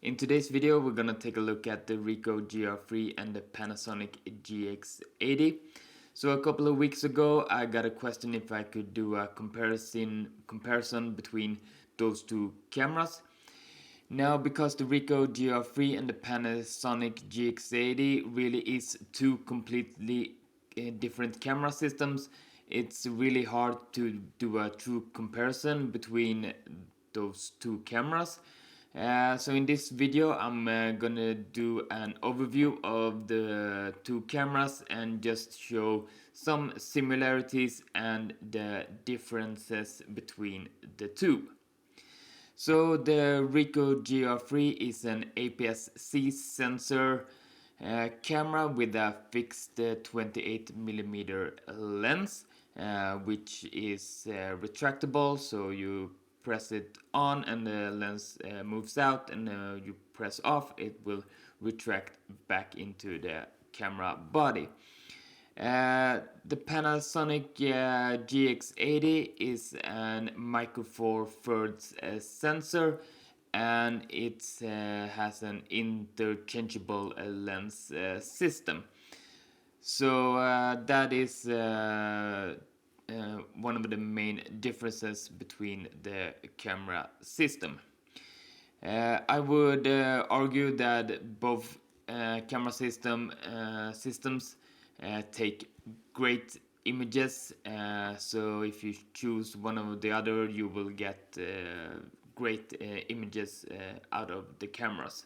In today's video we're gonna take a look at the Ricoh GR3 and the Panasonic GX80. So a couple of weeks ago I got a question if I could do a comparison between those two cameras. Now, because the Ricoh GR3 and the Panasonic GX80 really is two completely different camera systems, it's really hard to do a true comparison between those two cameras. So in this video I'm gonna do an overview of the two cameras and just show some similarities and the differences between the two. So the Ricoh GR3 is an APS-C sensor camera with a fixed 28mm lens, which is retractable, so you press it on and the lens moves out, and you press off, it will retract back into the camera body. The Panasonic GX80 is an micro four thirds sensor, and it has an interchangeable lens system. So that is one of the main differences between the camera system. I would argue that both camera systems take great images, so if you choose one or the other you will get great images out of the cameras.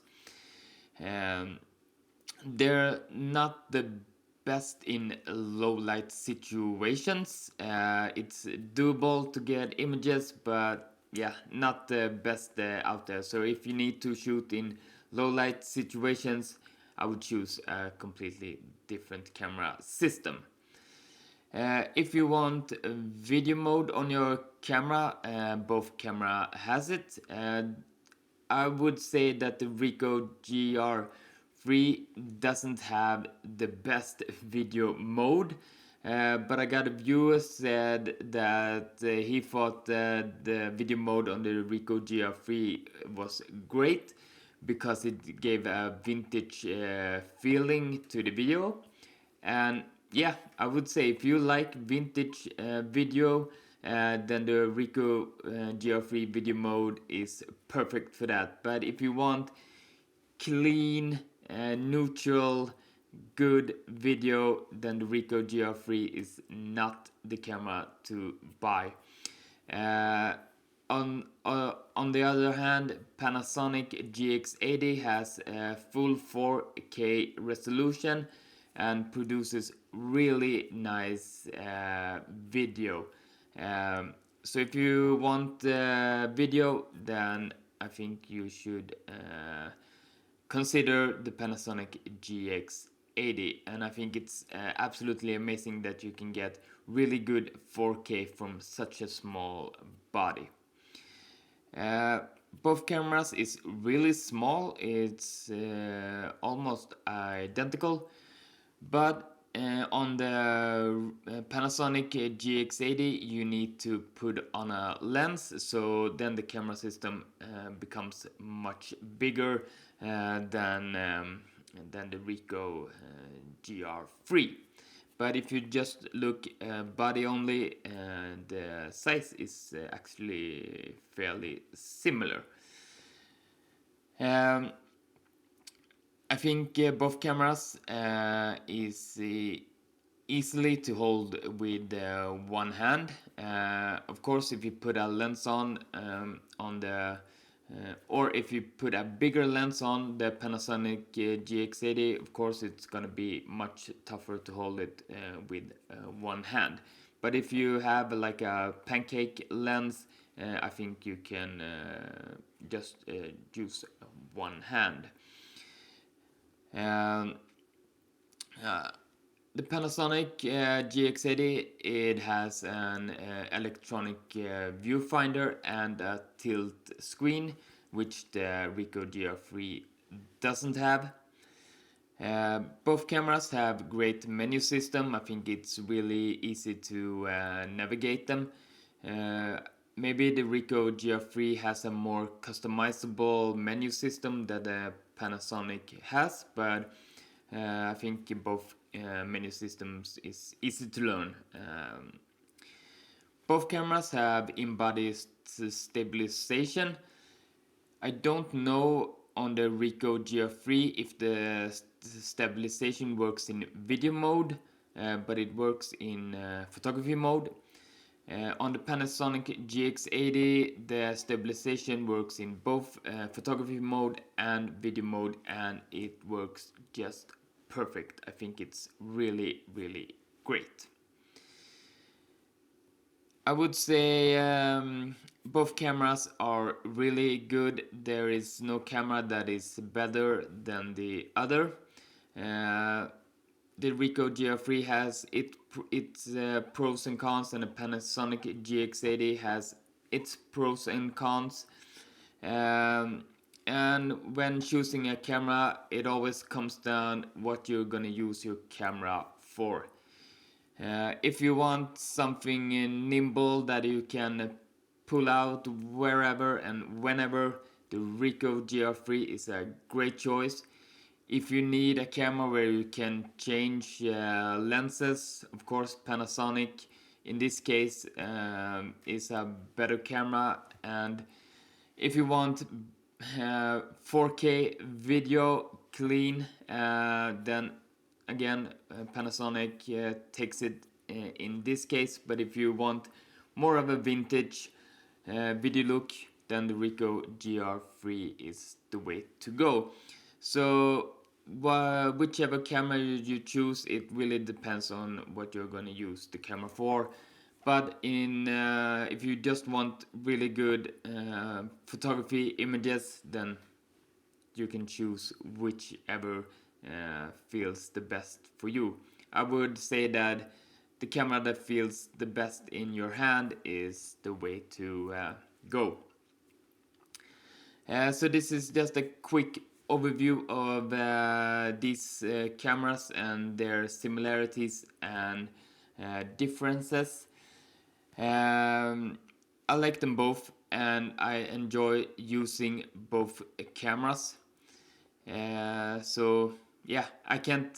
They're not the best in low light situations. It's doable to get images, but yeah, not the best out there. So if you need to shoot in low light situations, I would choose a completely different camera system. If you want video mode on your camera, both camera has it. I would say that the Ricoh GR3 doesn't have the best video mode, but I got a viewer said that he thought that the video mode on the Ricoh GR3 was great because it gave a vintage feeling to the video. And yeah, I would say if you like vintage video, then the Ricoh GR3 video mode is perfect for that. But if you want clean, neutral, good video, then the Ricoh GR3 is not the camera to buy. On the other hand, Panasonic GX80 has a full 4K resolution and produces really nice video. So if you want video, then I think you should consider the Panasonic GX80, and I think it's absolutely amazing that you can get really good 4K from such a small body. Both cameras is really small, it's almost identical, but on the Panasonic GX80 you need to put on a lens, so then the camera system becomes much bigger than the Ricoh GR3. But if you just look body only, the size is actually fairly similar. I think both cameras is easily to hold with one hand. Of course, if you put a lens on the or if you put a bigger lens on the Panasonic GX80, of course it's gonna be much tougher to hold it with one hand. But if you have like a pancake lens, I think you can just use one hand. The Panasonic GX80, it has an electronic viewfinder and a tilt screen, which the Ricoh GR3 doesn't have. Both cameras have great menu system. I think it's really easy to navigate them. maybe the Ricoh GR3 has a more customizable menu system that the Panasonic has, but I think both menu systems is easy to learn. Both cameras have embodied stabilization. I don't know on the Ricoh GR3 if the stabilization works in video mode, but it works in photography mode. On the Panasonic GX80, the stabilization works in both photography mode and video mode, and it works just perfect. I think it's really, really great. I would say both cameras are really good. There is no camera that is better than the other. The Ricoh GR3 has its pros and cons, and the Panasonic GX80 has its pros and cons. And when choosing a camera, it always comes down what you're gonna use your camera for. If you want something nimble that you can pull out wherever and whenever, the Ricoh GR3 is a great choice. If you need a camera where you can change lenses, of course Panasonic in this case is a better camera. And if you want 4K video clean, then again Panasonic takes it in this case. But if you want more of a vintage video look, then the Ricoh GR3 is the way to go. So whichever camera you choose, it really depends on what you're going to use the camera for. But if you just want really good photography images, then you can choose whichever feels the best for you. I would say that the camera that feels the best in your hand is the way to go. So this is just a quick overview of these cameras and their similarities and differences. I like them both, and I enjoy using both cameras. So yeah, I can't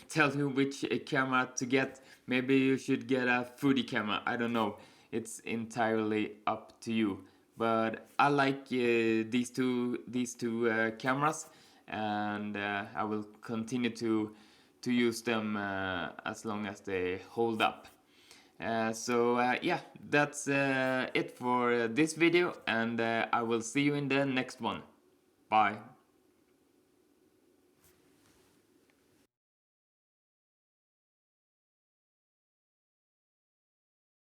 tell you which camera to get. Maybe you should get a foodie camera, I don't know. It's entirely up to you. But I like these two cameras, and I will continue to use them as long as they hold up. So yeah, that's it for this video, and I will see you in the next one. Bye.